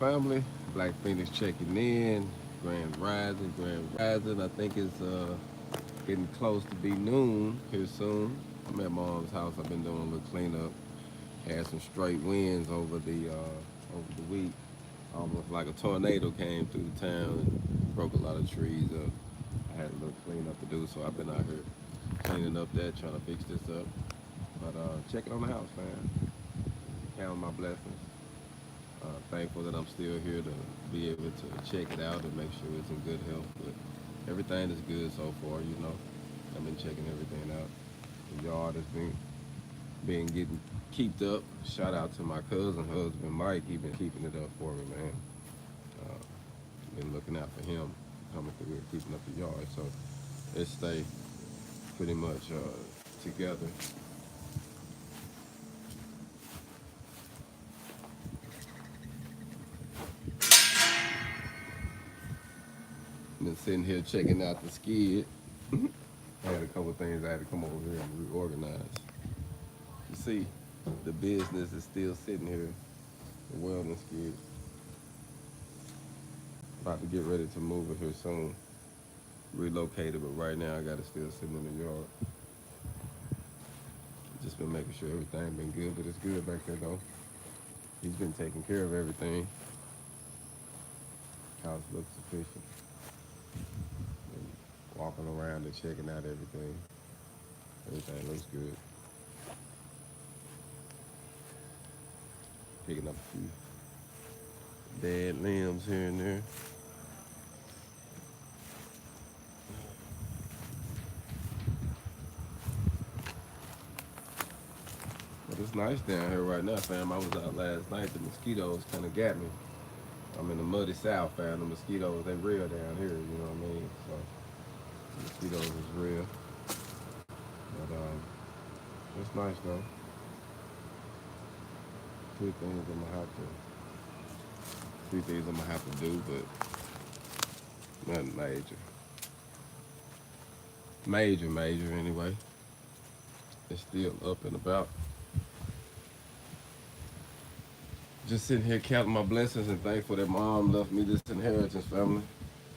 Family, Black Phoenix checking in. Grand Rising, Grand Rising. I think it's getting close to be noon here soon. I'm at Mom's house. I've been doing a little cleanup. Had some straight winds over the week. Almost like a tornado came through the town and broke a lot of trees up. I had a little cleanup to do, so I've been out here cleaning up that, trying to fix this up. But checking on the house, man. Counting my blessings. Thankful that I'm still here to be able to check it out and make sure it's in good health. But everything is good so far, you know. I've been checking everything out. The yard has been getting keeped up. Shout out to my cousin husband Mike. He been keeping it up for me, man. Been looking out for him, coming through here, keeping up the yard. So it stay pretty much together. Been sitting here checking out the skid. I had a couple things I had to come over here and reorganize. You see, the business is still sitting here, the welding skid. About to get ready to move it here soon. Relocate it, but right now I got it still sitting in the yard. Just been making sure everything been good, but it's good back there though. He's been taking care of everything. House looks sufficient. Been walking around and checking out everything. Everything looks good. Picking up a few dead limbs here and there. But it's nice down here right now, fam. I was out last night. The mosquitoes kind of got me. I'm in the muddy south, fam. The mosquitoes, they real down here, you know what I mean? So, the mosquitoes is real. But, it's nice, though. Few things I'm gonna have to do, but nothing major. Major anyway. It's still up and about. Just sitting here counting my blessings and thankful that mom left me this inheritance, family.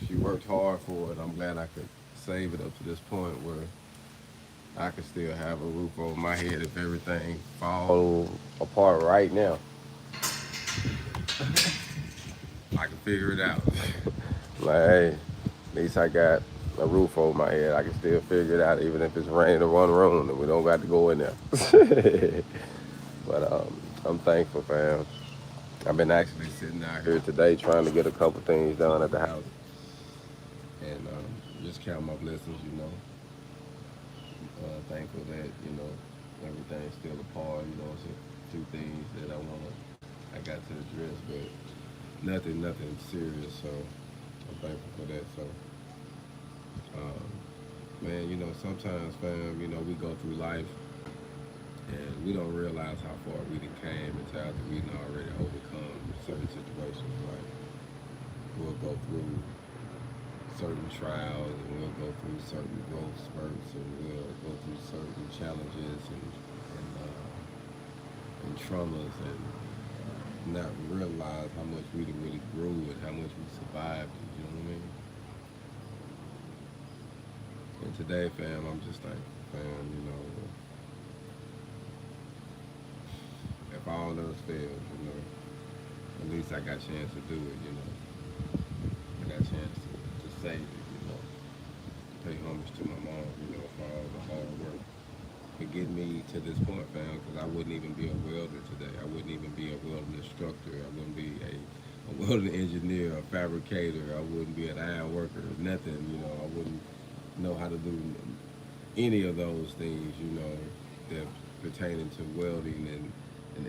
She worked hard for it. I'm glad I could save it up to this point where I could still have a roof over my head if everything falls apart right now. I can figure it out. Like, hey, at least I got a roof over my head. I can still figure it out, even if it's raining in one room and we don't got to go in there. But I'm thankful, fam. I've been actually sitting out here today trying to get a couple things done at the house and just count my blessings, you know. Thankful that everything's still apart. You know, it's a few things that I got to address, but nothing serious. So I'm thankful for that. So, man, sometimes, fam, we go through life and we don't realize how far we done came until after we done already overcome certain situations. Like we'll go through certain trials and we'll go through certain growth spurts and we'll go through certain challenges and traumas and not realize how much we really grew and how much we survived. You know what I mean? And today, fam, I'm just thankful, fam. If all else fails, at least I got a chance to do it. I got a chance to save it. Pay homage to my mom, for all the hard work to get me to this point, fam, because I wouldn't even be a welder today. I wouldn't even be a welding instructor. I wouldn't be a welding engineer, a fabricator. I wouldn't be an iron worker, nothing, I wouldn't know how to do any of those things, that pertaining to welding and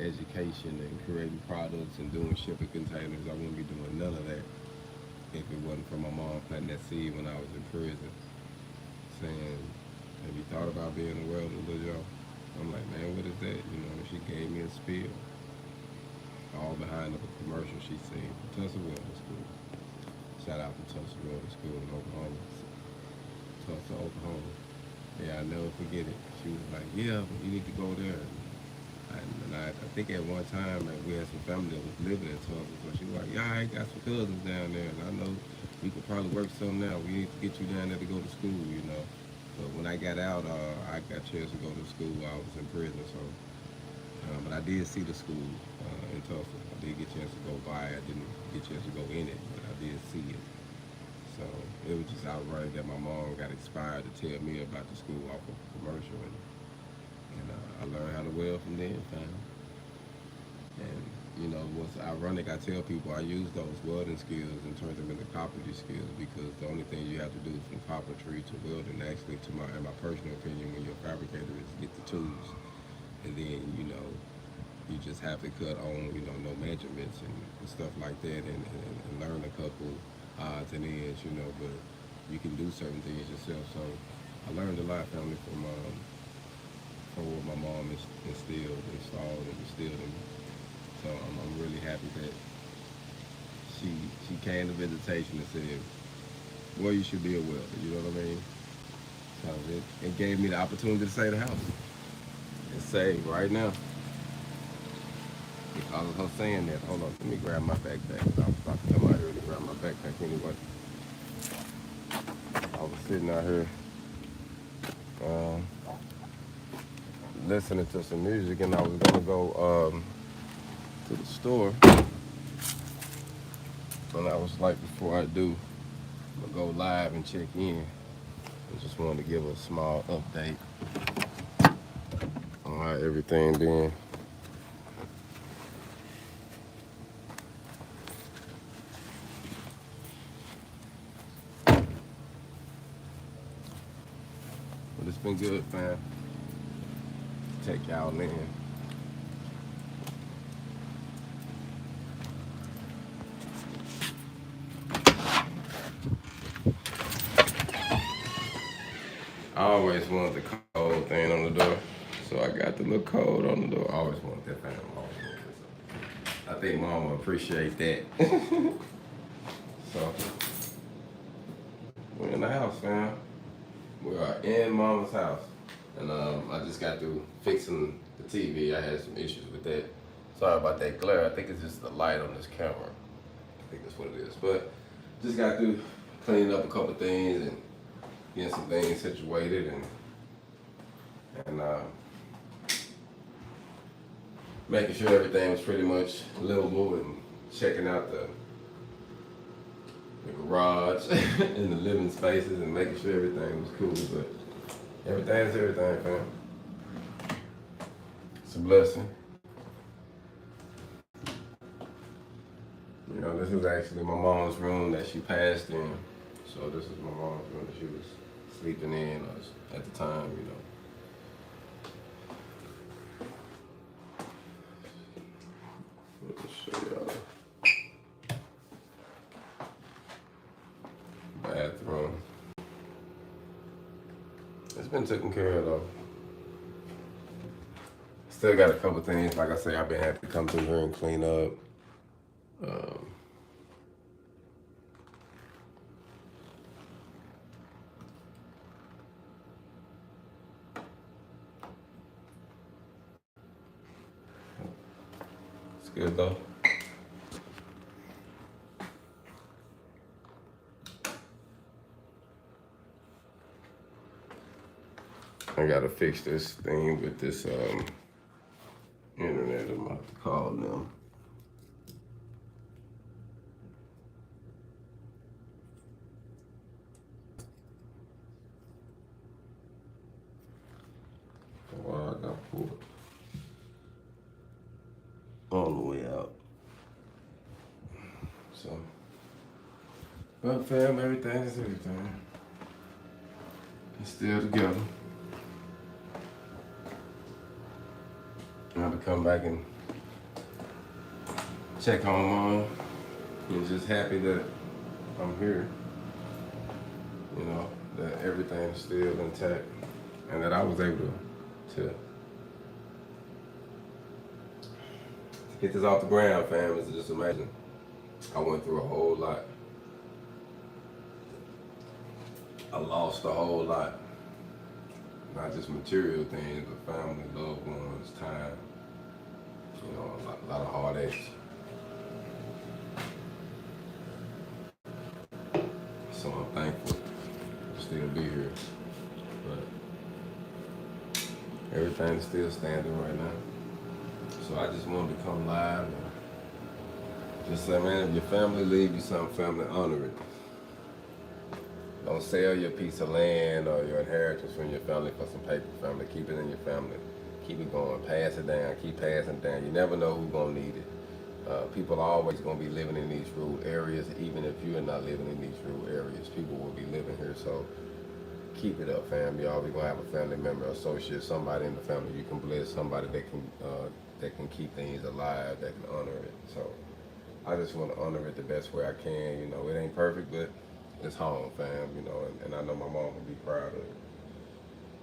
education and creating products and doing shipping containers. I wouldn't be doing none of that if it wasn't for my mom planting that seed when I was in prison, saying, have you thought about being a welder, little Joe? I'm like, man, what is that? She gave me a spiel, all behind of a commercial she seen from Tulsa Welding School. Shout out to Tulsa Welding School in Oklahoma, Tulsa, Oklahoma. Yeah, I'll never forget it. She was like, yeah, but you need to go there. And I think at one time like, we had some family that was living in Tulsa, so she was like, yeah, I got some cousins down there, and I know we could probably work something out. We need to get you down there to go to school, you know. But when I got out, I got a chance to go to school while I was in prison, so. But I did see the school in Tulsa. I did get a chance to go by. I didn't get a chance to go in it, but I did see it. So it was just outright that my mom got inspired to tell me about the school off of a commercial, and I learned how to weld from then, fam. And you know, what's ironic, I tell people I use those welding skills and turn them into carpentry skills because the only thing you have to do from carpentry to welding, actually, in my personal opinion, when you're a fabricator, is get the tools, and then you know, you just have to cut on, you know, no measurements and stuff like that, and learn a couple odds and ends, you know, but you can do certain things yourself. So I learned a lot, family, from what my mom installed and instilled in me. So I'm really happy that she came to visitation and said, well, you should be a welder, you know what I mean? So it gave me the opportunity to save the house. And save right now. Because of her saying that. Hold on, let me grab my backpack. I was about to come out here to grab my backpack anyway. I was sitting out here listening to some music, and I was gonna go to the store. And I was like, before I do, I'm gonna go live and check in. I just wanted to give a small update on how everything been. But it's been good, fam. Take y'all in. I always wanted the code thing on the door, so I got the little code on the door. I always wanted that, fam. I think Mama appreciate that. So, we're in the house, fam. We are in Mama's house. And I just got through fixing the TV. I had some issues with that. Sorry about that glare. I think it's just the light on this camera. I think that's what it is. But just got through cleaning up a couple things and getting some things situated and making sure everything was pretty much livable and checking out the garage and the living spaces and making sure everything was cool. But everything's everything, fam. It's a blessing. You know, this is actually my mom's room that she passed in. So this is my mom's room that she was sleeping in at the time, you know. Let me show y'all the bathroom. It's been taken care of though. Still got a couple things, like I say, I've been having to come through here and clean up. It's good though. I gotta fix this thing with this internet. I'm gonna have to call them. Well, I got pulled on the way out. So, but fam, everything is everything. It's still together. I have to come back and check on Mom. I'm just happy that I'm here. You know, that everything's still intact and that I was able to get this off the ground, fam. It's just amazing. I went through a whole lot. I lost a whole lot. Not just material things, but family, loved ones, time, You know, a lot of heartaches. So I'm thankful to still be here. But everything's still standing right now. So I just wanted to come live and just say, man, if your family leave you something, family, honor it. Don't sell your piece of land or your inheritance from your family for some paper, family. Keep it in your family. Keep it going. Pass it down. Keep passing it down. You never know who's going to need it. People are always going to be living in these rural areas, even if you're not living in these rural areas. People will be living here, so keep it up, fam. Y'all, we're going to have a family member, associate, somebody in the family you can bless, somebody that can keep things alive, that can honor it. So I just want to honor it the best way I can. You know, it ain't perfect, but it's home, fam, you know, and I know my mom will be proud of it.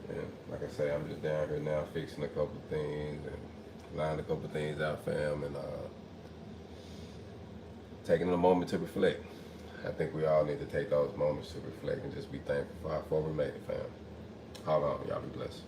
And like I say, I'm just down here now fixing a couple of things and lining a couple of things out, fam, and taking a moment to reflect. I think we all need to take those moments to reflect and just be thankful for how far we made it, fam. Hold on, y'all be blessed.